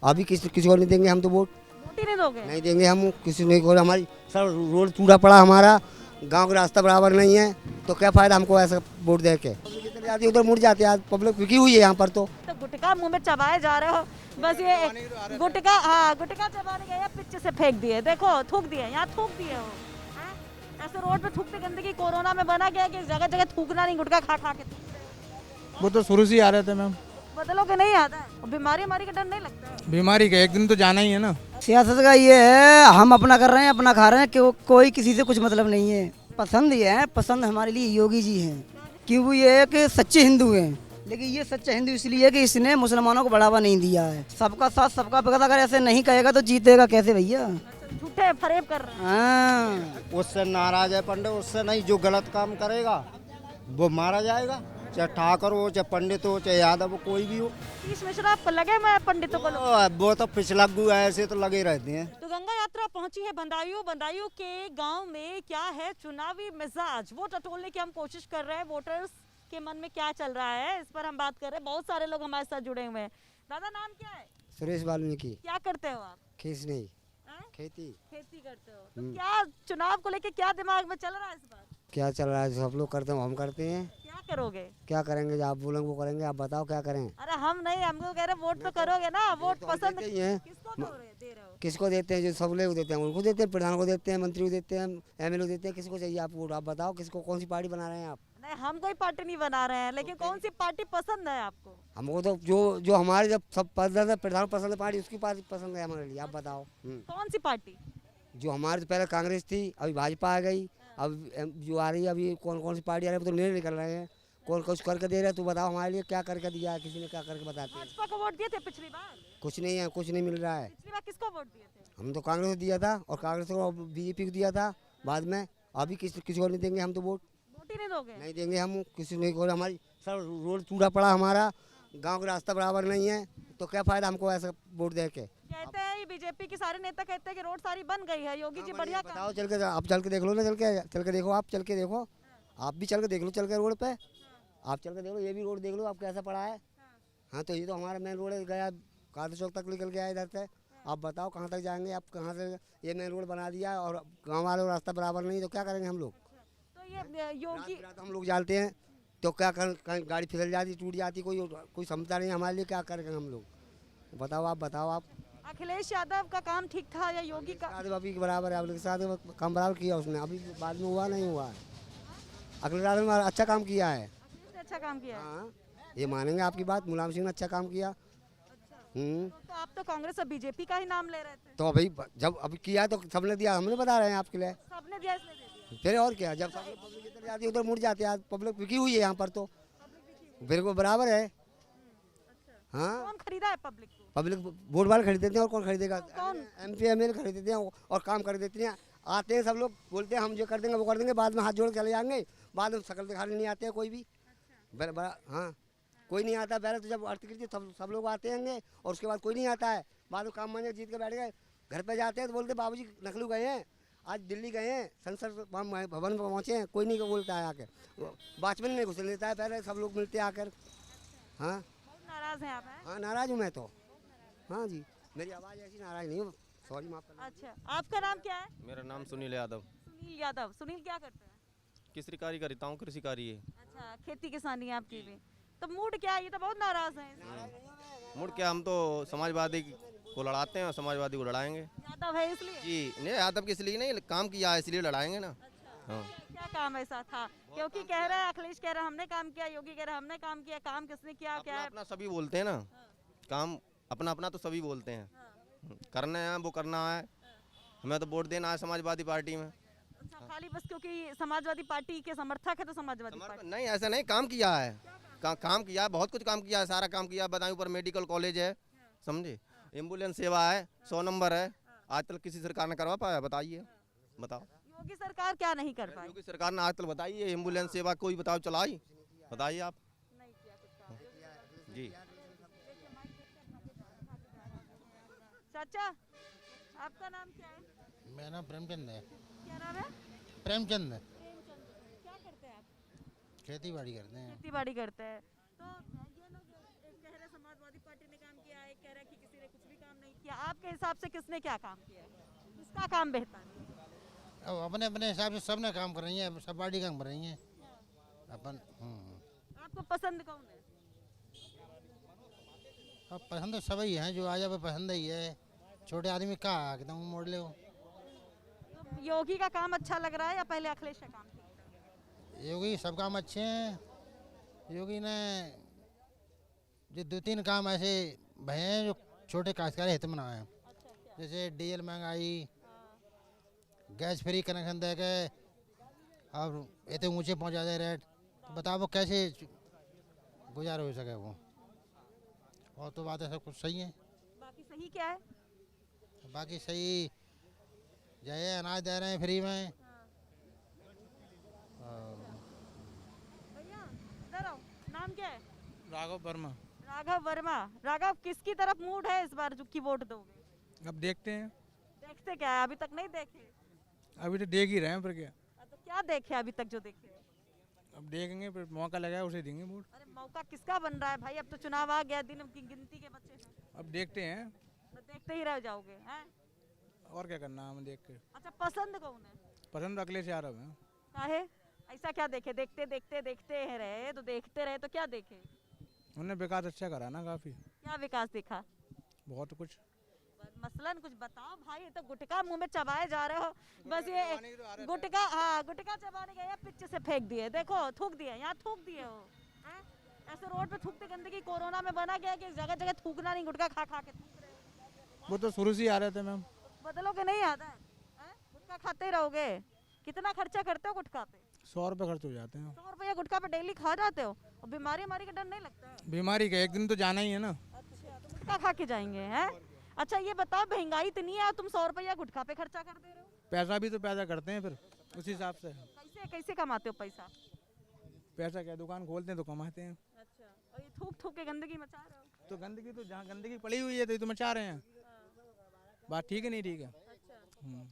अभी किसी को नहीं देंगे हम तो वोट। वोट ही नहीं दोगे? नहीं देंगे हम किसी नहीं को। हमारी सर रोड टूटा पड़ा, हमारा गांव का रास्ता बराबर नहीं है, तो क्या फायदा हमको ऐसा वोट दे के। पब्लिक इधर जाती है उधर मुड़ जाती है, पब्लिक रुकी हुई है यहाँ पर। तो गुटखा मुंह में चबाए जा रहे हो बस। ये गुटखा, हाँ गुटखा चबाने गए, पीछे से फेंक दिए, देखो थूक दिए, यहाँ थूक दिए हो। हाँ? ऐसे रोड पे थूकते गंदगी कोरोना में बना गया कि जगह जगह थूकना नहीं, गुटखा खा खा के थूक रहे हो। वो तो शुरू से ही आ रहे थे मैम। बदलोगे नहीं आता है? और बीमारी हमारी का डर नहीं लगता है? बीमारी का एक दिन तो जाना ही है ना। सियासत का ये है, हम अपना कर रहे हैं, अपना खा रहे हैं, कोई किसी से कुछ मतलब नहीं है। पसंद ये है, पसंद हमारे लिए योगी जी हैं, क्योंकि ये एक सच्चे हिंदू हैं। लेकिन ये सच्चा हिंदू इसलिए कि इसने मुसलमानों को बढ़ावा नहीं दिया है। सबका साथ सबका विकास अगर ऐसे नहीं कहेगा तो जीतेगा कैसे भैया? झूठे फरेब कर रहे हैं। हाँ, उससे नाराज है पंडित, उससे नहीं। जो गलत काम करेगा वो मारा जाएगा, चाहे ठाकुर हो, चाहे पंडित हो, चाहे यादव हो, कोई भी हो। तीस मिश्रा आपको लगे मैं पंडितों को वो तो पिछलग्गू ऐसे तो लगे रहते हैं। तो गंगा यात्रा पहुंची है बदायूं। बदायूं के गांव में क्या है चुनावी मिजाज, वो टटोलने की हम कोशिश कर रहे हैं। वोटर्स के मन में क्या चल रहा है इस पर हम बात कर रहे हैं। बहुत सारे लोग हमारे साथ जुड़े हुए हैं। दादा नाम क्या है? सुरेश वाल्मीकि। क्या करते हो आप? खींच नहीं, हाँ? खेती। खेती करते हो। तो क्या चुनाव को लेके क्या दिमाग में चल रहा है इस बार? क्या चल रहा है, सब लोग करते हैं हम करते हैं। क्या करोगे? क्या करेंगे, जो आप बोलेंगे वो करेंगे। आप बताओ क्या करें। अरे हम नहीं, हमको कह रहे वोट तो करोगे ना। वोट तो हम पसंद देते ही हैं। किसको दे रहे हो? किसको देते हैं? जो सब लोग देते हैं उनको देते हैं, प्रधान को देते हैं, मंत्री को देते हैं, एमएलए को देते हैं। किसको चाहिए आप वोट? आप बताओ किसको, कौन सी पार्टी बना रहे हैं आप? नहीं, हम कोई पार्टी नहीं बना रहे हैं, लेकिन कौन सी पार्टी पसंद है आपको? हमको तो जो जो हमारे जब सब प्रधान पसंद है पार्टी, उसकी पार्टी पसंद है हमारे लिए। आप बताओ। कौन सी पार्टी? जो हमारे तो पहले कांग्रेस थी, अभी भाजपा आ गई, अब जो आ रही है अभी कौन सी पार्टी आ रही है तो निर्णय निकल रहे हैं। कौन कुछ करके दे रहा है तो बताओ हमारे लिए क्या करके दिया है, किसी ने क्या करके बताते हैं। भाजपा को वोट दिए थे पिछली बार? कुछ नहीं है, कुछ नहीं मिल रहा है। पिछली बार किसको वोट दिए थे? हम तो कांग्रेस को दिया था, और कांग्रेस को बीजेपी को दिया था बाद में। अभी किसी को नहीं देंगे हम तो वोट। वोट ही नहीं दोगे? नहीं देंगे हम किसी नहीं को। हमारी सर रोड टूटा पड़ा, हमारा गांव का रास्ता बराबर नहीं है, तो क्या फायदा हमको ऐसा वोट दे के। कहते हैं बीजेपी के सारे नेता कहते हैं कि रोड सारी बन गई है, योगी जी बढ़िया काम। बताओ चल के, आप चल के देख लो ना, चल के देखो, आप चल के देखो, आप भी चल के देख लो, चल के रोड पे आप चल के देख लो, ये भी रोड देख लो आप कैसा पड़ा है। हाँ तो ये तो हमारा मेन रोड गया, कादर चौक तक निकल गया इधर से। आप बताओ कहाँ तक जाएंगे आप, कहाँ से ये मेन रोड बना दिया और गांव वालों का रास्ता बराबर नहीं, तो क्या करेंगे हम लोग? तो ये योगी, रात हम लोग जाते हैं तो क्या कर, कहीं गाड़ी फिसल जाती, टूट जाती, कोई समझता नहीं हमारे लिए। क्या करेंगे हम लोग? बताओ आप। अखिलेश यादव का काम ठीक था या योगी का? अभी के बराबर है, आप लोग के साथ कम बराबर किया उसने, अभी बाद में हुआ नहीं हुआ है। अखिलेश यादव ने अच्छा काम किया है। अखिलेश ने अच्छा काम किया है। हाँ, ये मानेंगे आपकी बात, मुलायम सिंह ने अच्छा काम किया। तो आप तो कांग्रेस और बीजेपी का ही नाम ले रहे थे। तो अभी जब अभी किया तो सबने दिया, हमने बता रहे हैं आपके लिए। सबने दिया, इसने दे दिया। फिर और क्या, जब सब पब्लिक इधर जाती है उधर मुड़ जाती है, पब्लिक रुकी हुई है यहाँ पर। तो बिल्कुल बराबर है। हाँ, कौन खरीदा है पब्लिक को? पब्लिक वोट वाले खरीदते हैं, और कौन खरीदेगा? कौन? एमपी एमएलए खरीदते हैं और काम कर देते हैं। आते हैं सब लोग, बोलते हैं हम जो कर देंगे वो कर देंगे, बाद में हाथ जोड़ चले जाएंगे, बाद में शकल दिखाने नहीं आते हैं कोई भी। हाँ, कोई नहीं आता। पहले तो जब अर्थकृति सब लोग आते हैं, और उसके बाद कोई नहीं आता है। बाद में काम मांगे जीत के बैठ गए, घर पे जाते हैं तो बोलते बाबूजी नखलू गए हैं, आज दिल्ली गए हैं, संसद भवन में पहुँचे हैं, कोई नहीं बोलता है आकर। वॉचमैन नहीं घुस लेता है, पहले सब लोग मिलते हैं आकर। हाँ, नाराज हैं आप? हैं? हाँ नाराज हूँ मैं तो। हाँ जी, मेरी आवाज़ ऐसी नाराज नहीं हूँ, सॉरी माफ करना। अच्छा, आपका नाम क्या है? मेरा नाम सुनील यादव। सुनील यादव। सुनील क्या करते हैं? किसरी कार्य करता हूँ, कृषि कार्य है। अच्छा, खेती किसानी है आपकी भी। तो मूड क्या है? ये तो बहुत नाराज हैं। मुड़ क्या, हम तो समाजवादी को लड़ाते हैं और समाजवादी को लड़ाएंगे। यादव है इसलिए? जी नहीं, यादव के इसलिए नहीं, काम किया है इसलिए लड़ाएंगे ना। हाँ, क्या काम ऐसा था? क्योंकि कह रहा है अखिलेश, कह रहा है हमने काम किया, योगी कह रहा है हमने काम किया। काम किसने किया? क्या अपना है? अपना सभी बोलते हैं ना, काम अपना अपना तो सभी बोलते हैं। करना है वो करना है, हमें तो वोट देना है समाजवादी पार्टी में। अच्छा, खाली बस क्योंकि समाजवादी पार्टी के समर्थक है तो समाजवादी पार्टी? नहीं ऐसा नहीं, काम किया है, काम किया है, बहुत कुछ काम किया है, सारा काम किया है। बदायूं पर मेडिकल कॉलेज है, समझे, एम्बुलेंस सेवा है, 100 नंबर है। आज तक किसी सरकार ने करवा पाया? बताइए, बताओ। योगी सरकार क्या नहीं कर पाई? योगी सरकार ने आज तक बताइए एम्बुलेंस सेवा कोई बताओ चलाई? बताइए आप। नहीं किया कुछ काम। जी चाचा, आपका नाम क्या है? मेरा नाम प्रेमचंद है। क्या नाम है? प्रेमचंद। क्या करते हैं आप? खेती बाड़ी करते हैं। खेती बाड़ी करते हैं। तो ये लोग कह रहे समाजवादी पार्टी ने काम किया है, कह रहे कि किसी ने कुछ भी काम हिसाब से किसने क्या काम किया है? किसका काम बेहतर है? अब अपने अपने हिसाब से सब ने काम कर रही हैं, सब पार्टी काम कर रही हैं अपन। आपको पसंद कौन है? अब पसंद तो सभी हैं, जो आ जाए वो पसंद ही है। छोटे आदमी का एकदम मोड़ ले। तो योगी का काम अच्छा लग रहा है या पहले अखिलेश का काम ठीक था? योगी सब काम अच्छे हैं। योगी ने जो 2-3 काम ऐसे भये हैं जो छोटे काश्तकारी हित में ना आए, जैसे डीजल महंगाई, गैस फ्री कनेक्शन दे के और इतने ऊंचे पहुंचा दे रेट। तो बताओ वो कैसे गुजारा हो सके वो। और तो बातें सब कुछ सही है। बाकी सही क्या है? बाकी सही जय अनाज दे रहे हैं फ्री में। भैया इधर आओ, नाम क्या है? राघव वर्मा। राघव वर्मा। राघव, किसकी तरफ मूड है इस बार जो की वोट दोगे? अब देखते हैं। देखते क्या है, अभी तक नहीं देखे? अभी तो देख ही रहे हैं, पर क्या तो क्या देखे अभी तक जो देखे? अब देखेंगे, फिर मौका लगा उसे देंगे वोट। अरे मौका किसका बन रहा है भाई? अब तो चुनाव आ गया, दिन की गिनती के बच्चे हैं। अब देखते हैं तो देखते ही रह जाओगे हैं? और क्या करना है, हम देख के। अच्छा, पसंद कौन है? पसंद अखिलेश यादव है। काहे? ऐसा क्या देखे? देखते देखते देखते हैं रहे तो देखते रहे तो क्या देखे? उन्होंने विकास अच्छा करा ना काफी। क्या विकास दिखा? बहुत कुछ। मसलन कुछ बताओ भाई। ये तो गुटखा मुंह में चबाए जा रहे हो बस। ये गुटखा, हाँ गुटखा चबाने गए, पिच से फेंक दिए, देखो थूक दिए, यहाँ थूक दिए हो हैं? ऐसे रोड पे थूकते गंदगी कोरोना में बना गया कि जगह जगह थूकना नहीं, गुटखा खा खा के थूक रहे हो। वो तो शुरू से ही आ रहे थे मैम। बदलोगे नहीं आता है? गुटखा खाते ही रहोगे? कितना खर्चा करते हो गुटखा पे? 100 रुपये खर्च हो जाते हैं। 100 रुपया गुटखा पे डेली खा जाते हो और बीमारी का डर नहीं लगता है? बीमारी का एक दिन तो जाना ही है ना। अच्छा, तो गुटखा खा के जाएंगे हैं? अच्छा ये बताओ, महंगाई इतनी है तुम 100 रुपया गुटखा पे खर्चा कर दे रहे हो? पैसा भी तो पैदा करते हैं फिर उस हिसाब से। कैसे कैसे कमाते हो पैसा? पैसा क्या, दुकान खोलते हैं तो कमाते हैं। अच्छा, और ये थूक थूक के गंदगी मचा रहे हो? तो गंदगी तो जहाँ गंदगी पड़ी हुई है तो ये तो मचा रहे हैं। बात ठीक है नहीं ठीक है? अच्छा,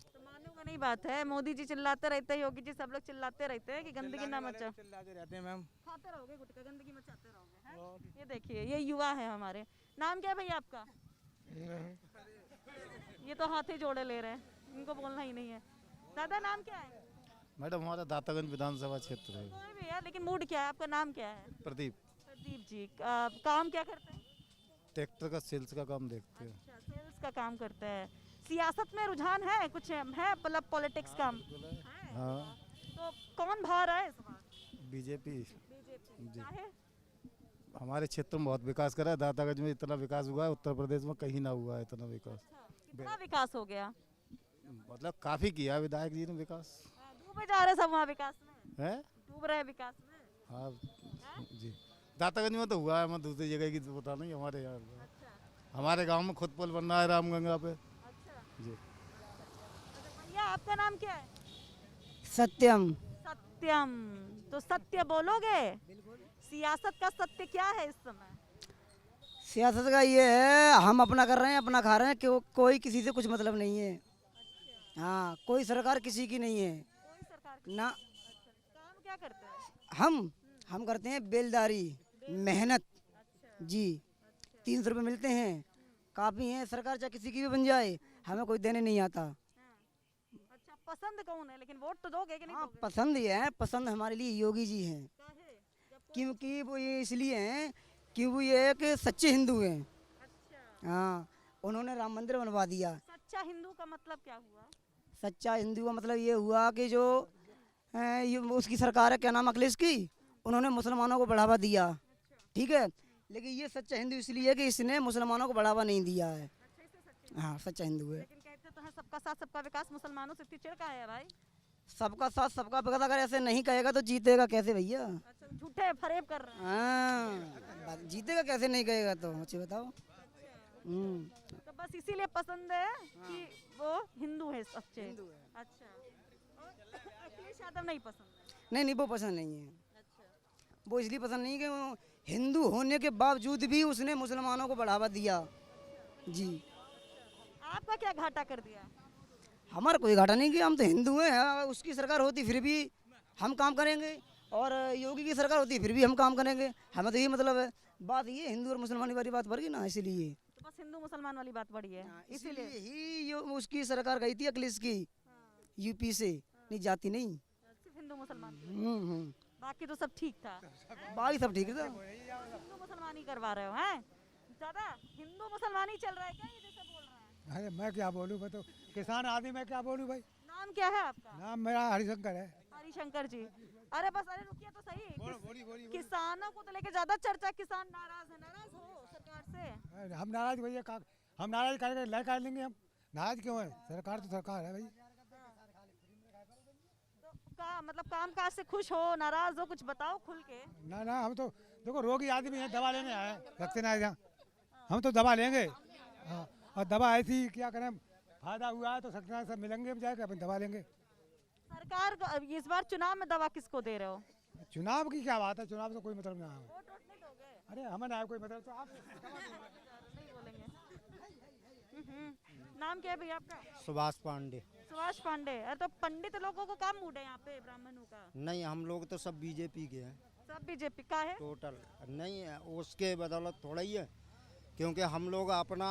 तो मानूंगा नहीं बात है। मोदी जी चिल्लाते रहते हैं, योगी जी सब लोग चिल्लाते रहते हैं कि गंदगी ना मचा। चिल्लाते रहते हैं मैम। खाते रहोगे गुटखा, गंदगी मचाते रहोगे हैं? ये देखिए, ये युवा है हमारे। नाम क्या है भैया आपका? ये तो हाथ ही जोड़े ले रहे हैं, इनको बोलना ही नहीं है। दादा नाम क्या है? मैडम हमारा दातागंज विधानसभा क्षेत्र है। कोई भी है, लेकिन मूड क्या है आपका? नाम क्या है? प्रदीप। प्रदीप जी। काम क्या करते हैं? ट्रैक्टर का सेल्स का काम देखते हैं। अच्छा, सेल्स का काम करते हैं। सियासत में रुझान है कुछ है, मतलब पॉलिटिक्स का है? हाँ तो कौन भा रहा है इस बार? बीजेपी। बीजेपी। जी। काहे? हमारे क्षेत्र में बहुत विकास करा है। दातागंज में इतना विकास हुआ है, उत्तर प्रदेश में कहीं ना हुआ है इतना विकास। कितना विकास हो गया? मतलब काफी किया है विधायक जी ने विकास। डूबे जा रहे सब वहाँ विकास में, है। डूब रहे विकास में। हाँ जी, दातागंज में तो हुआ है, मैं दूसरी जगह की तो पता नहीं। हमारे यहाँ अच्छा हमारे गांव में खुद पुल बन रहा है रामगंगा पे। अच्छा। जी। अच्छा भैया, आपका नाम क्या है? सत्यम। सत्यम। तो सत्य बोलोगे? सियासत का सत्य क्या है इस समय? सियासत का ये है, हम अपना कर रहे हैं, अपना खा रहे हैं, कोई किसी से कुछ मतलब नहीं है। हाँ, कोई सरकार किसी की नहीं है कोई सरकार की? ना। अच्छा, काम क्या करते हैं? हम करते हैं बेलदारी, मेहनत। जी। 300 रुपये मिलते हैं, काफ़ी है। सरकार चाहे किसी की भी बन जाए, हमें कोई देने नहीं आता। अच्छा, पसंद कौन है? लेकिन वोट तो दोगे कि नहीं हाँ, दोगे? पसंद ये है, पसंद हमारे लिए योगी जी हैं। काहे? क्योंकि वो ये इसलिए हैं कि वो ये एक सच्चे हिंदू हैं। अच्छा, हाँ, उन्होंने राम मंदिर बनवा दिया। सच्चा हिंदू का मतलब क्या हुआ? सच्चा हिंदू का मतलब ये हुआ कि जो ये उसकी सरकार है, क्या नाम, अखिलेश की, उन्होंने मुसलमानों को बढ़ावा दिया। ठीक है, लेकिन ये सच्चा हिंदू इसलिए है कि इसने मुसलमानों को बढ़ावा नहीं दिया है। हाँ, सच्चा हिंदू है। लेकिन कहते तो हैं सबका साथ सबका विकास, मुसलमानों से इतनी चिढ़ का है भाई? सबका साथ सबका विकास अगर ऐसे नहीं कहेगा तो जीतेगा कैसे भैया? अच्छा, झूठे फरेब कर रहे हैं। हाँ, जीतेगा कैसे नहीं कहेगा तो मुझे बताओ। तो बस इसीलिए पसंद है कि वो हिंदू है सच्चे। अच्छा, और अखिलेश यादव नहीं पसंद है? नहीं, वो पसंद नहीं है। अच्छा, वो इसलिए पसंद नहीं कि वो हिंदू होने के बावजूद भी उसने मुसलमानों को बढ़ावा दिया। जी। आपका क्या घाटा कर दिया? हमारा कोई घाटा नहीं कि हम तो हिंदू हैं। हाँ, उसकी सरकार होती फिर भी हम काम करेंगे, और योगी की सरकार होती फिर भी हम काम करेंगे। हमें तो ये मतलब है। बात ये हिंदू और मुसलमान वाली बात भर गई ना, इसलिए। तो बस हिंदू मुसलमान वाली बात बड़ी है, इसीलिए इसीलिए ही उसकी सरकार गई थी अखिलेश की, यूपी से, नहीं जाती नहीं। सिर्फ हिंदू मुसलमान, हम्म। बाकी तो सब ठीक था। बाकी सब ठीक था। हिंदू मुसलमान ही करवा रहे हो हैं दादा? हिंदू मुसलमान ही चल रहा है क्या ये जैसे बोल रहे हैं? अरे मैं क्या बोलूँ, मैं तो किसान आदमी, मैं क्या बोलूँ भाई। नाम क्या है आपका? नाम मेरा हरिशंकर है। हरिशंकर जी। अरे बस, अरे रुकिए तो सही। किसानों को तो लेके ज्यादा चर्चा, किसान नाराज है, नाराज हो सरकार से? अरे हम नाराज भैया, हम नाराज करके ले कर लेंगे, हम नाराज क्यों है? सरकार तो सरकार है भाई। तो मतलब काम काज से खुश हो, नाराज हो, कुछ बताओ खुल के। ना ना, हम तो देखो रोगी आदमी हैं, दवा लेने आए हैं, रखते ना जहाँ हम तो दवा लेंगे। हाँ, और दवा ऐसी क्या करें, फायदा हुआ है तो सत्यनारायण से मिलेंगे, हम जाकर अपन दवा लेंगे। सरकार को इस बार चुनाव में दवा किसको दे रहे हो? चुनाव की क्या बात है, चुनाव से कोई मतलब ना है। वोट नहीं दोगे? अरे हमें ना कोई मतलब, तो आप नहीं बोलेंगे। नाम क्या है भैया आपका? सुभाष पांडे। सुभाष पांडे। अरे तो पंडित लोगों को काम मूड है यहाँ पे ब्राह्मणों का? नहीं, हम लोग तो सब बीजेपी के हैं, सब बीजेपी का है। टोटल नहीं है, उसके बदौलत थोड़ा ही है, क्योंकि हम लोग अपना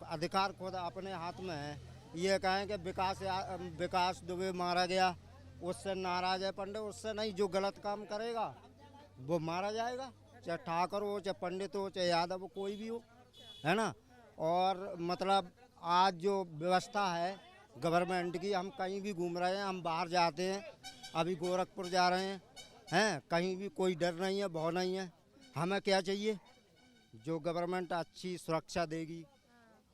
अधिकार खुद अपने हाथ में है। ये कहें कि विकास दुबे मारा गया, उससे नाराज है पंडित, उससे नहीं, जो गलत काम करेगा वो मारा जाएगा, चाहे ठाकुर हो, चाहे पंडित हो, चाहे यादव हो, कोई भी हो, है ना। और मतलब आज जो व्यवस्था है गवर्नमेंट की, हम कहीं भी घूम रहे हैं, हम बाहर जाते हैं, अभी गोरखपुर जा रहे हैं, कहीं भी कोई डर नहीं है, भौ नहीं है। हमें क्या चाहिए? जो गवर्नमेंट अच्छी सुरक्षा देगी,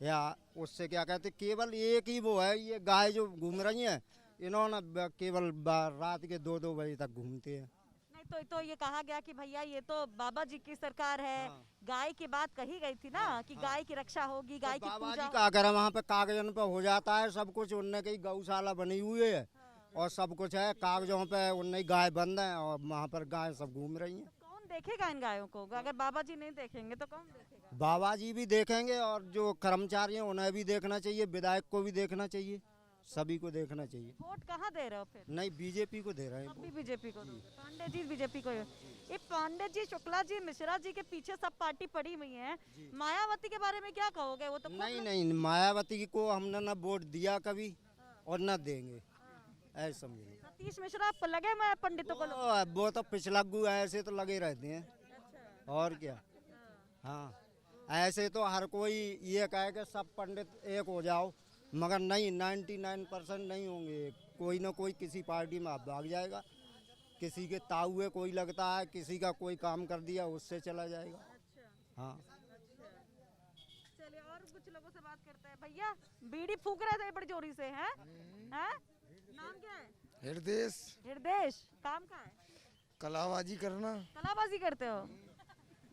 या उससे क्या कहते, केवल एक ही वो है, ये गाय जो घूम रही हैं, इन्होंने केवल रात के 2-2 बजे तक घूमते हैं। नहीं तो ये कहा गया कि भैया ये तो बाबा जी की सरकार है, गाय की बात कही गई थी ना, कि गाय की रक्षा होगी, गाय की बाबा पूजा। जी का करें, वहाँ पे कागजों पे हो जाता है सब कुछ, उनने की गौशाला बनी हुई है और सब कुछ है, कागजों पे उनने गाय बंद है और वहाँ पर गाय सब घूम रही हैं। कौन देखेगा इन गायों को? अगर बाबा जी नहीं देखेंगे तो कौन देखेगा? बाबा जी भी देखेंगे और जो कर्मचारी हैं उन्हें भी देखना चाहिए, विधायक को भी देखना चाहिए, सभी को देखना चाहिए। वोट कहाँ दे रहे हो फिर? नहीं, बीजेपी को दे रहे हैं। अभी बीजेपी को दोगे? पांडे जी बीजेपी को। ये पांडे जी, शुक्ला जी, मिश्रा जी के पीछे सब पार्टी पड़ी हुई है। मायावती के बारे में क्या कहोगे? वो तो नहीं, मायावती को हमने ना वोट दिया कभी और ना देंगे, ऐसा समझिए। सतीश मिश्रा आप लगे मैं पंडितों को वो तो पिछलग्गू ऐसे तो लगे रहते हैं, और क्या। हाँ, ऐसे तो हर कोई ये कहे कि सब पंडित एक हो जाओ, मगर नहीं, 99% नहीं होंगे, कोई ना कोई किसी पार्टी में भाग जाएगा, किसी के ताऊए कोई लगता है, किसी का कोई काम कर दिया उससे चला जाएगा। हाँ, चलिए और कुछ लोगों से बात करते हैं। भैया बीड़ी फूक रहे थे बड़ी जोरी से, हैं? नाम क्या है? हृदय। हृदय। काम का है? कलाबाजी करना। कलाबाजी करते हो?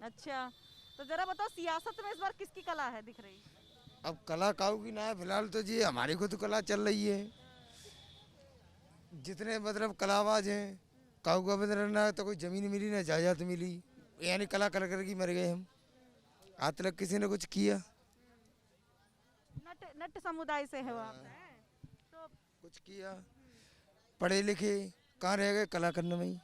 अच्छा, तो जरा बताओ सियासत में इस बार किसकी कला है दिख रही? अब कला काऊ की ना है, फिलहाल तो जी हमारी खुद कला चल रही है। जितने मतलब कलाबाज हैं, काऊ का बदल ना तो कोई जमीन मिली ना जायदाद मिली, यानी कला कर करके मर गए हम। आज तक किसी ने कुछ किया? नट समुदाय से है वो आप? तो कुछ किया? पढ़े लिखे कहाँ रह गए? कला करने में ही।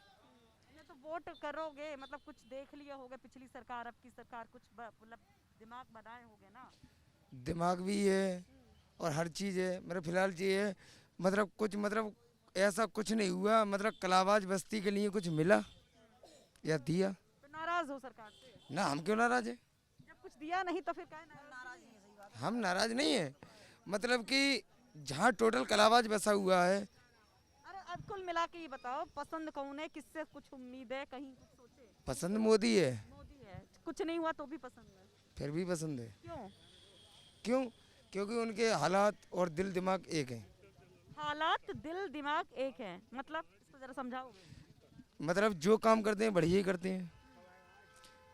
तो वोट करोगे मतलब कुछ देख लिया होगा पिछली सरकार, अब की सरकार, कुछ मतलब दिमाग बनाए होगे ना? दिमाग भी है और हर चीज़ है, मेरा फिलहाल ये है, मतलब कुछ मतलब ऐसा कुछ नहीं हुआ, मतलब कलाबाज बस्ती के लिए कुछ मिला या दिया? तो नाराज हो सरकार से? ना, हम क्यों नाराज है? जब कुछ दिया नहीं तो फिर क्या नाराज? हम नाराज नहीं है, मतलब कि जहाँ टोटल कलाबाज बसा हुआ है। अरे अब कुल मिला के ये बताओ, पसंद कौन है, किससे कुछ उम्मीद है, कहीं कुछ सोचे? पसंद मोदी है। मोदी है। कुछ नहीं हुआ तो भी पसंद है? फिर भी पसंद है। क्यों? क्योंकि उनके हालात और दिल दिमाग एक हैं। हालात दिल दिमाग एक है मतलब इसको जरा समझाओ। मतलब जो काम करते हैं बढ़िया ही करते हैं,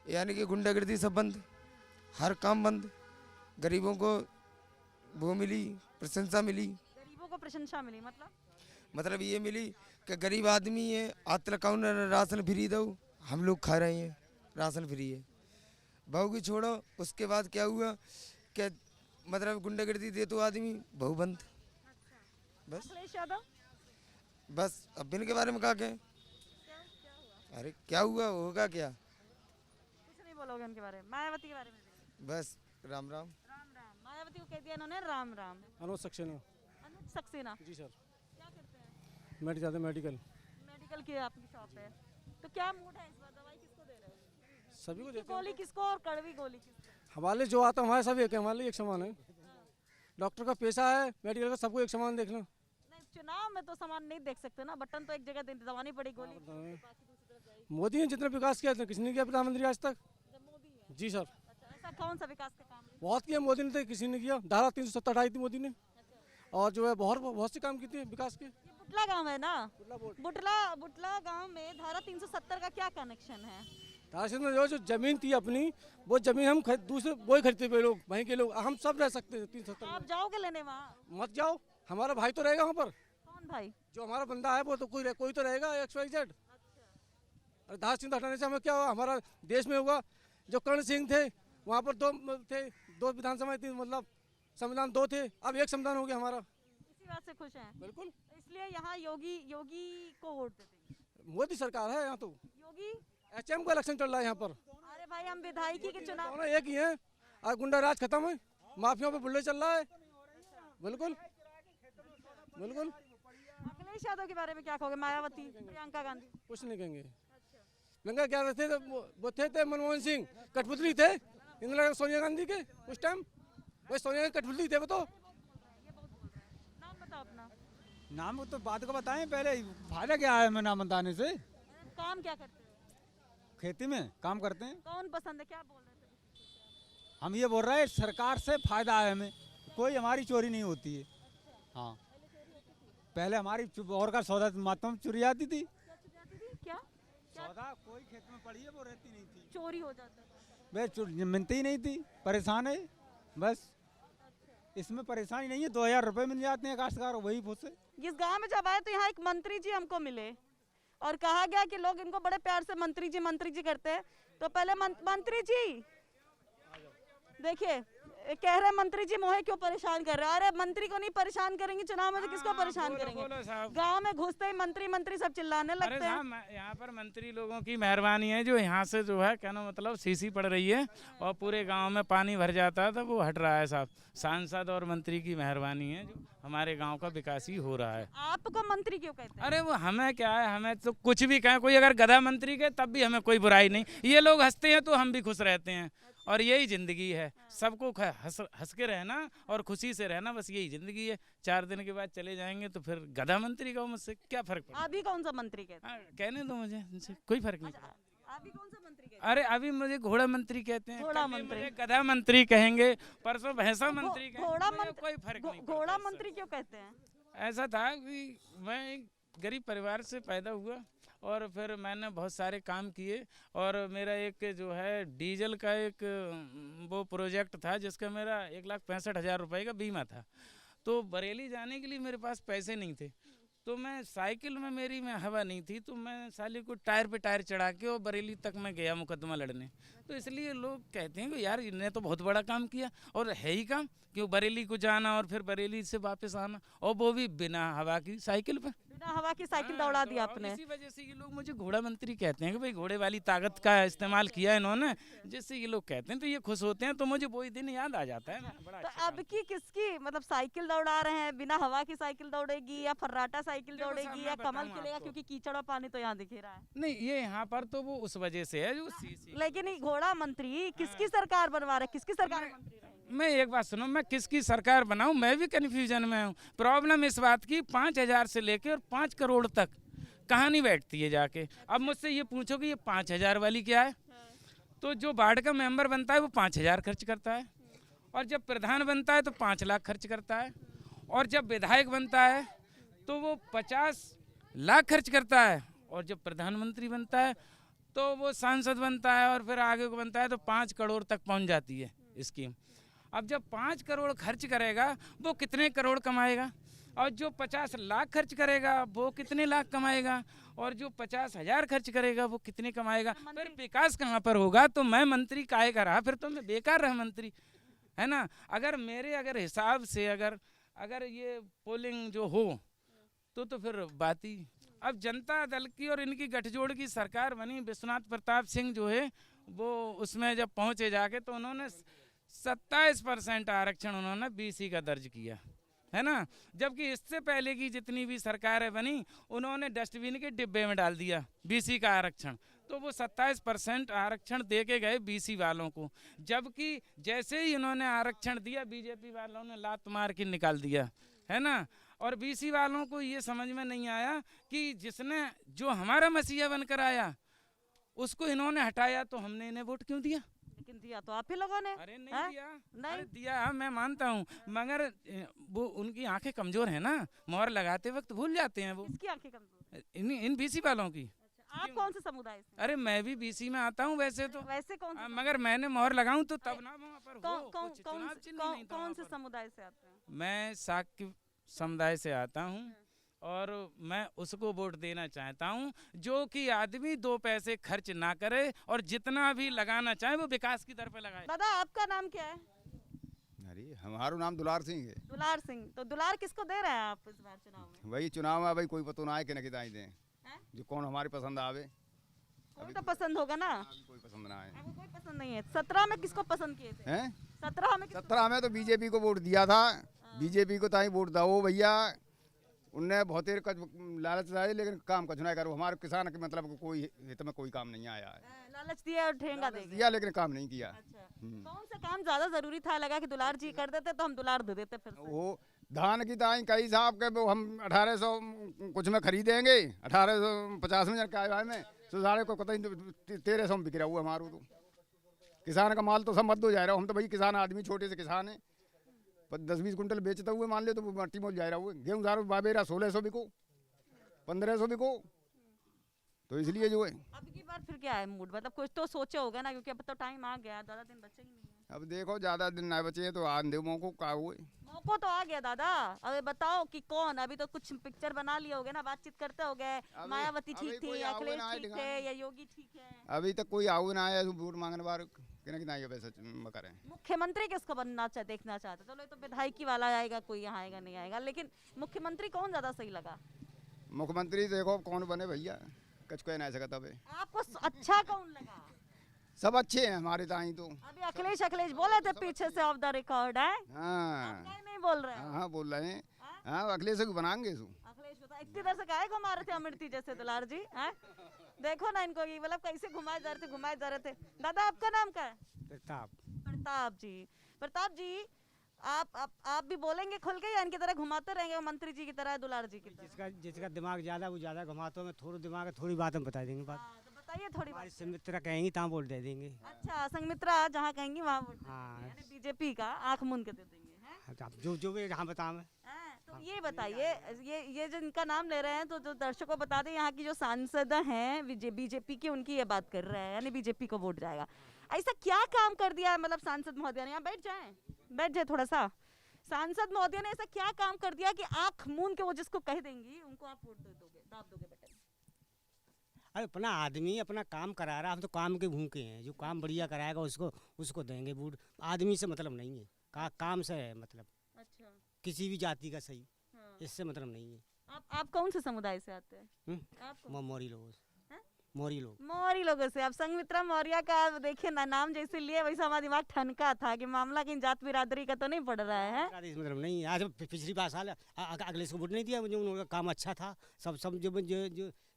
यानी कि गुंडागर्दी सब बंद, हर काम बंद, गरीबों को वो मिली, प्रशंसा मिली। गरीबों को प्रशंसा मिली मतलब ये मिली कि गरीब आदमी है, आज तक कौन राशन फ्री दो, हम लोग खा रहे हैं, राशन फ्री है। बहू की छोड़ो, उसके बाद क्या हुआ कि मतलब गुंडागर्दी दे तो आदमी, बहू बंद। बस अखिलेश यादव बस अब इनके बारे में कहा क्या? अरे क्या हुआ, होगा क्या? कुछ नहीं बोलोगे उनके बारे में? मायावती के बारे में? बस राम राम। राम मायावती को कह दिया इन्होंने राम राम। अनुज सक्सेना। अनुज सक्सेना जी सर। क्या करते हैं? मेडिकल मेडिकल मेडिकल की आपकी शॉप है, तो क्या मूड है इस बार? दवाई किसको दे रहे हो? सभी को देते गोली किसको और कड़वी गोली किसको? हैं। हमारे लिए जो आता है हमारे सब एक है, हमारे लिए एक समान है। डॉक्टर का पेशा है, मेडिकल का सबको एक समान देखना। नहीं, चुनाव में तो सामान नहीं देख सकते ना, बटन तो एक जगह दबानी पड़ी गोली, बाकी दूसरी तरफ जाएगी। मोदी ने जितना विकास किया था किसी ने किया प्रधानमंत्री आज तक? मोदी है। जी सर। अच्छा, ऐसा कौन सा विकास का काम है? बहुत किया मोदी ने, तो किसी ने किया। धारा 370 हटाई थी मोदी ने, और जो है बहुत से काम किए थे विकास के। ये बुटला गांव है ना? बुटला गांव में धारा 370 का क्या कनेक्शन है? धारा में जो जमीन थी अपनी, वो जमीन हम दूसरे वही खरीदते हुए लोग, वहीं के लोग, हम सब रह सकते थे 370 आप जाओगे लेने वहाँ? मत जाओ, हमारा भाई तो रहेगा वहाँ पर। कौन भाई? जो हमारा बंदा है वो तो कोई तो रहेगा XYZ। अरे धारा 370 हटाने से हमें क्या हुआ? हमारा देश में होगा। जो कर्ण सिंह थे वहाँ पर दो विधानसभा थी, मतलब संविधान 2 थे, अब एक संविधान हो गया हमारा। इसी बात से खुश हैं? बिल्कुल। इसलिए यहाँ योगी को वोट देते हैं। मोदी सरकार है यहाँ तो। योगी HM का इलेक्शन चल रहा है यहाँ पर। अरे भाई, हम विधायकी के चुनाव दोनों एक ही है। आज गुंडा राज खत्म है, माफियाओं पे बुल्ले चल रहा है। बिल्कुल बिल्कुल। अखिलेश यादव के बारे में क्या कहोगे? मायावती, प्रियंका गांधी? कुछ नहीं कहेंगे। लंका क्या थे? वो थे मनमोहन सिंह, कठपुतली थे इंदिरा सोनिया गांधी के उस टाइम। वही सोनिया गांधी कठपुतली थे वो तो। नाम बताओ अपना। नाम तो बात को बताएं पहले, फायदा क्या है हमें नाम बताने से? काम क्या करते हो? खेती में काम करते हैं। कौन पसंद है? क्या बोल रहे थे? हम ये बोल रहे हैं सरकार से फायदा है हमें, कोई हमारी चोरी नहीं होती है। हाँ, पहले हमारी और का सौदा मात्रा में चोरी आती थी। क्या सौदा कोई खेत में पड़ी है वो रहती नहीं थी, चोरी हो जाता है। वे मिलती ही नहीं थी, परेशान है बस। इसमें परेशानी नहीं है, 2000 रुपए मिल जाते हैं काश्तकार, वही से। इस गांव में जब आए तो यहाँ एक मंत्री जी हमको मिले और कहा गया कि लोग इनको बड़े प्यार से मंत्री जी करते हैं। तो पहले मंत्री जी देखिए, कह रहे मंत्री जी मोहे क्यों परेशान कर रहे हैं? अरे मंत्री को नहीं परेशान करेंगे चुनाव में तो किसको परेशान करेंगे? गांव में घुसते ही मंत्री सब चिल्लाने लगते हैं। यहाँ पर मंत्री लोगों की मेहरबानी है, जो यहाँ से जो है कहना मतलब सीसी पड़ रही है और पूरे गांव में पानी भर जाता है तो वो हट रहा है साहब। सांसद और मंत्री की मेहरबानी है, जो हमारे गांव का विकास ही हो रहा है। आपको मंत्री क्यों कहते हैं? अरे वो हमें क्या है, हमें तो कुछ भी कहें, कोई अगर गधा मंत्री के तब भी हमें कोई बुराई नहीं। ये लोग हंसते हैं तो हम भी खुश रहते हैं, और यही जिंदगी है। सबको हंस के रहना और खुशी से रहना, बस यही जिंदगी है। 4 दिन के बाद चले जाएंगे तो फिर गधा मंत्री का मुझसे क्या फर्क पड़ता? अभी कौन सा मंत्री कहते हैं? कहने दो मुझे, इनसे कोई फर्क नहीं पड़ता। अभी कौन सा मंत्री कहते हैं? अरे अभी मुझे घोड़ा मंत्री कहते हैं, घोड़ा कल मंत्री। मुझे गधा मंत्री कहेंगे, परसों भैंसा मंत्री कहेंगे, घोड़ा मुझे मंत्री, कोई फर्क नहीं पड़ता। घोड़ा मंत्री क्यों कहते हैं? ऐसा था कि मैं एक गरीब परिवार से पैदा हुआ और फिर मैंने बहुत सारे काम किए, और मेरा एक जो है डीजल का एक वो प्रोजेक्ट था जिसका मेरा 1,65,000 रुपये का बीमा था। तो बरेली जाने के लिए मेरे पास पैसे नहीं थे, तो मैं साइकिल में मेरी में हवा नहीं थी, तो मैं साले को टायर पे टायर चढ़ा के और बरेली तक मैं गया मुकदमा लड़ने। तो इसलिए लोग कहते हैं कि यार इन्हें तो बहुत बड़ा काम किया, और है ही काम, क्यों बरेली को जाना और फिर बरेली से वापस आना, और वो भी बिना हवा की साइकिल पे। बिना हवा की साइकिल दौड़ा दी आपने। इसी वजह से ये लोग मुझे घोड़ा मंत्री कहते हैं कि भाई घोड़े वाली ताकत का इस्तेमाल किया इन्होंने, जिससे ये लोग कहते हैं तो ये खुश होते हैं। तो मुझे वही दिन याद आ जाता है। बड़ा तो अब की किसकी मतलब साइकिल दौड़ा रहे हैं? बिना हवा की साइकिल दौड़ेगी या फर्राटा साइकिल दौड़ेगी या कमल खिलेगा? क्योंकि कीचड़ और पानी तो यहाँ दिख ही रहा है। नहीं, ये यहाँ पर तो वो उस वजह से है जो लेकिन ये घोड़ा मंत्री किसकी सरकार बनवा रहा है? किसकी सरकार में मंत्री रहेंगे? मैं एक बात सुनो, मैं किसकी सरकार बनाऊं, मैं भी कन्फ्यूजन में हूँ। प्रॉब्लम इस बात की 5,000 से लेके और 5 करोड़ तक कहानी बैठती है जाके। अब मुझसे ये पूछो कि ये 5,000 वाली क्या है, तो जो वार्ड का मेंबर बनता है वो 5,000 खर्च करता है, और जब प्रधान बनता है तो 5 लाख खर्च करता है, और जब विधायक बनता है तो वो 50 लाख खर्च करता है, और जब प्रधानमंत्री बनता है तो वो सांसद बनता है, और फिर आगे को बनता है तो 5 करोड़ तक पहुंच जाती है स्कीम। अब जब 5 करोड़ खर्च करेगा वो कितने करोड़ कमाएगा, और जो 50 लाख खर्च करेगा वो कितने लाख कमाएगा, और जो 50,000 खर्च करेगा वो कितने कमाएगा? फिर विकास कहाँ पर होगा? तो मैं मंत्री काहे का रहा, फिर तो मैं बेकार रहा मंत्री, है ना। अगर मेरे हिसाब से अगर ये पोलिंग जो हो तो फिर बात ही। अब जनता दल की और इनकी गठजोड़ की सरकार बनी, विश्वनाथ प्रताप सिंह जो है वो उसमें जब पहुँचे जाके तो उन्होंने 27% आरक्षण उन्होंने बीसी का दर्ज किया है ना, जबकि इससे पहले की जितनी भी सरकारें बनी उन्होंने डस्टबिन के डिब्बे में डाल दिया बीसी का आरक्षण। तो वो 27% आरक्षण दे के गए बीसी वालों को, जबकि जैसे ही उन्होंने आरक्षण दिया बीजेपी वालों ने लात मार के निकाल दिया है ना। और बीसी वालों को ये समझ में नहीं आया कि जिसने जो हमारा मसीहा बनकर आया उसको इन्होंने हटाया, तो हमने इन्हें वोट क्यों दिया? लेकिन दिया तो आप ही लोगों ने। अरे नहीं दिया, अरे दिया मैं मानता हूँ, मगर वो उनकी आंखें कमजोर है ना, मोहर लगाते वक्त भूल जाते हैं वो। किसकी आंखें कमजोर? इन बीसी वालों की। आप कौन से समुदाय से? अरे मैं भी बीसी में आता हूँ वैसे तो। वैसे कौन से? मगर मैंने मोहर लगाऊं तो तब ना वहाँ पर हो। कौन से समुदाय से आते हैं? मैं शाक्य समुदाय से आता हूँ और मैं उसको वोट देना चाहता हूँ जो कि आदमी 2 पैसे खर्च ना करे और जितना भी लगाना चाहे वो विकास की तरफ लगाए। दादा आपका नाम क्या है? अरे हमारा नाम दुलार सिंह है। दुलार सिंह, तो दुलार किसको दे रहे हैं आप इस बार चुनाव में? वही चुनाव है भाई, कोई पता ना है कि न किताई दें जो कौन हमारे पसंद आवे। कोई तो पसंद होगा ना। कोई पसंद ना है। आपको कोई पसंद नहीं है। 17 में किसको पसंद किए थे? 17 में तो बीजेपी को वोट दिया था। बीजेपी को ताई वोट दो भैया, उनने बहुत देर का लालच दिया लेकिन काम कुछ नहीं करो। हमारे किसान के मतलब कोई हित में कोई काम नहीं आया है। लालच दिया और ठेंगा दे दिया लेकिन काम नहीं किया। कौन सा काम ज्यादा जरूरी था? लगा कि दुलार जी कर देते तो हम दुलार दे देते। फिर वो धान की दाई कई साहब के वो हम 1800 कुछ में खरीदेंगे, 1850 में क्या में सुधारे को कतई 1300 में बिक रहा हुआ हमारू। तो किसान का माल तो सब मत हो जा रहा। हम तो भाई किसान आदमी, छोटे से किसान है, 10-20 कुंटल बेचते हुए मान ले तो मट्टी मोल जा रहा हुआ। गेहूँ सारा बाबेरा 1600 बिको, 1500 बिको, तो इसलिए जो है। अब की बार फिर क्या है मूड? मतलब कुछ तो सोचे होगा ना, क्योंकि अब तो टाइम आ गया, ज्यादा दिन बचे ही नहीं है। अब देखो ज्यादा दिन ना बचे तो आंधे मौको का हुए। मौको तो आ गया दादा। अब बताओ कि कौन, अभी तो कुछ पिक्चर बना लिए होगे ना, बातचीत करते होगे, मायावती ठीक थी, अखिलेश ठीक थे या योगी ठीक है? अभी तक कोई आओ ना आया वोट मांगने बार वैसा करें। मुख्यमंत्री किसको बनना देखना चाहते? चलो ये तो विधायकी वाला आएगा, कोई यहाँ आएगा नहीं आएगा, लेकिन मुख्यमंत्री कौन ज्यादा सही लगा? मुख्यमंत्री देखो कौन बने भैया, कुछ कह नहीं सकता। आपको अच्छा कौन लगा? सब अच्छे हैं हमारे ताई तो। अभी अखिलेश बोले थे पीछे से ऑफ द रिकॉर्ड है। हाँ नहीं बोल रहे? हाँ बोल रहे हैं। हाँ अखिलेश को बनाएंगे। अखिलेश बता इतनी देर से काहे घुमा रहे थे अमृति जैसे दुलार जी? हैं देखो ना इनको, ये मतलब कैसे घुमाए जा रहे थे। दादा आपका नाम क्या है? प्रताप जी। प्रताप जी आप भी बोलेंगे खुल के या इनकी तरह घुमाते रहेंगे मंत्री जी की तरह, दुलार जी की तरह? जिसका दिमाग ज्यादा वो ज्यादा घुमाते हैं, थोड़ा दिमाग है, थोड़ी बात हम बता देंगे। बात तो बताइए थोड़ी बात। संमित्रा कहेंगी तहाँ वोट दे देंगे। अच्छा संमित्रा जहाँ कहेंगी वहाँ वोट। हाँ बीजेपी का आंख मूंद के दे देंगे। जो भी जहाँ बताओ। तो ये बताइए, ये जो इनका नाम ले रहे हैं, तो जो दर्शकों को बता दें यहाँ की जो सांसद हैं बीजेपी की, उनकी ये बात कर रहे हैं, यानी बीजेपी को वोट जाएगा। ऐसा क्या काम कर दिया है मतलब सांसद महोदय ने? यहाँ बैठ जाए थोड़ा सा। सांसद महोदय ने ऐसा क्या काम कर दिया कि आंख मूंद के वो जिसको कह देंगी उनको आप वोट दाब दोगे बटन? अरे अपना आदमी अपना काम करा रहा, हम तो काम के भूखे हैं। जो काम बढ़िया कराएगा उसको देंगे वोट। आदमी से मतलब नहीं है, काम से है मतलब। अच्छा किसी भी जाति का सही, इससे मतलब नहीं है। आप कौन से समुदाय से आते हैं? मोरी लोगों से। मोरी लोगों से। अब संघमित्रा मौर्य का देखिए ना, नाम जैसे लिए वैसा हमारा दिमाग ठनका था कि मामला कहीं जात बिरादरी का तो नहीं पड़ रहा है। मतलब नहीं। आज पिछली बार साल अगले को वोट नहीं दिया, मुझे उनका काम अच्छा था। सब जो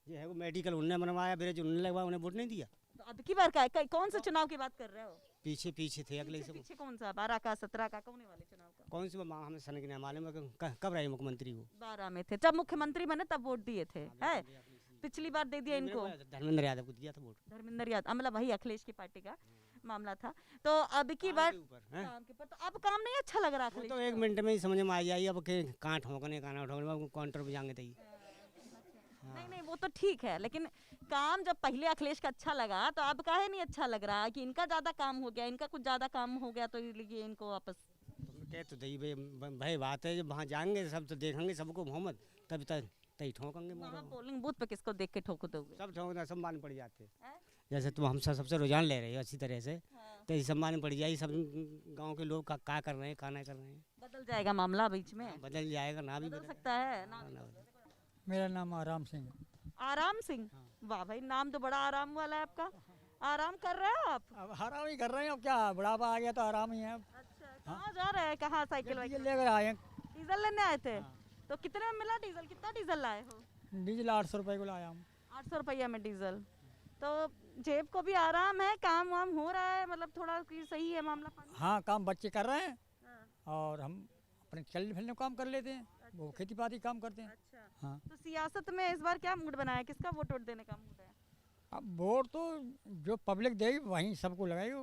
है वो मेडिकल उन्होंने बनवाया, ब्रिज उन्होंने लगवाया, उन्हें वोट नहीं दिया। तो अब की बार कौन से चुनाव की बात कर रहे हो? पीछे थे अगले से। पीछे कौन सा? 12 का 17 का कौन वाले चुनाव का? कौन सी हमें सन के मालूम है। कब रहे मुख्यमंत्री वो? 12 में थे, जब मुख्यमंत्री बने तब वोट दिए थे। है पिछली बार दे दिया इनको। धर्मेंद्र यादव को दिया था वोट। धर्मेंद्र यादव मतलब वही अखिलेश की पार्टी का मामला था। तो अब की बार काम के ऊपर तो अब काम नहीं अच्छा लग रहा। तो 1 मिनट में ही समझ में आ जाएगी अब कहाँ ठोकने काना उठाने काउंटर पे जाएंगे। नहीं वो तो ठीक है, लेकिन काम जब पहले अखिलेश का अच्छा लगा तो अब काहे नहीं अच्छा लग रहा कि इनका ज्यादा काम हो गया, इनका कुछ ज्यादा काम हो गया, तो इसलिए इनको वापस कह तो दही भाई बात है। जब वहाँ जाएंगे सब तो देखेंगे सबको मोहम्मद, तब तभी ठोकेंगे। पोलिंग बूथ पे किसको देख के ठोक दोगे? सब ठोकना सम्मान पड़ जाते हैं। जैसे तुम हम सबसे रुझान ले रहे हो अच्छी तरह से, तो सम्मान पड़ जाएगी। सब गाँव के लोग क्या कर रहे हैं, क्या नहीं कर रहे हैं। बदल जाएगा मामला बीच में? बदल जाएगा ना, भी बदल सकता है ना। मेरा नाम आराम सिंह। आराम सिंह? वाह भाई, नाम तो बड़ा आराम वाला है आपका। आराम कर रहे हो आप? अब आराम ही कर रहे हैं, अब क्या बुढ़ापा आ गया तो आराम ही है अब। कहाँ जा रहे हैं, कहाँ साइकिल वाइकिल लेकर आए हैं। डीजल लेने आए थे? तो कितने में मिला डीजल, कितना डीजल लाए हो? डीजल 800 रुपये को लाया हूँ। 800 रुपया में डीजल, तो जेब को भी आराम है, काम वाम हो रहा है, मतलब थोड़ा सही है मामला पानी? हाँ, काम बच्चे कर रहे हैं और हम अपने चलने फिरने काम कर लेते हैं, वो खेती बाड़ी काम करते हैं। हाँ, तो सियासत में इस बार क्या मूड बनाया, किसका वोट वोट देने का मूड है? अब वोट तो जो पब्लिक देगी वहीं सबको लगाएगी।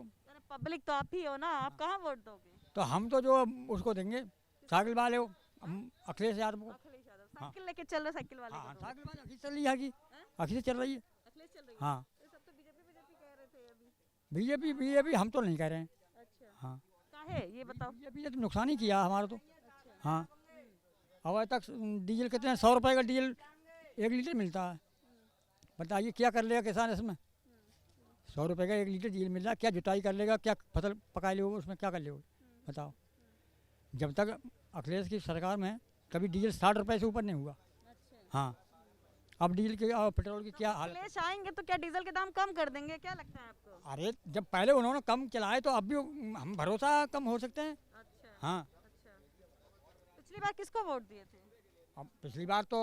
पब्लिक तो आप ही हो ना, आप कहाँ वोट दोगे? तो हम तो जो उसको देंगे साइकिल वाले को, हम अखिलेश यादव को। साइकिल लेके चल रहे, साइकिल वाले हाँ, साइकिल वाले अखिलेश चल रही है कि अखिलेश चल रही है। अखिलेश चल रही है? हाँ, ये सब तो बीजेपी कह रहे थे अभी। बीजेपी हम तो नहीं कह रहे हैं। अच्छा, हाँ, काहे ये बताओ? बीजेपी ने तो नुकसान ही किया हमारा तो। हाँ, अब आज तक डीजल कितने 100 रुपये का डीजल 1 लीटर मिलता है, बताइए क्या कर लेगा किसान इसमें? 100 रुपये का 1 लीटर डीजल मिल रहा है, क्या जुताई कर लेगा, क्या फसल पका लेगा, उसमें क्या कर लेगा बताओ? जब तक अखिलेश की सरकार में कभी डीजल 60 रुपये से ऊपर नहीं हुआ। हाँ, अब डीजल के और पेट्रोल की क्या हालत? अखिलेश आएंगे तो क्या डीजल के दाम कम कर देंगे, क्या लगता है आपको? अरे जब पहले उन्होंने कम चलाए तो अब भी हम भरोसा कम हो सकते हैं। हाँ, पिछली बार किसको वोट दिए थे? अब पिछली बार तो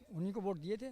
उन्हीं को वोट दिए थे।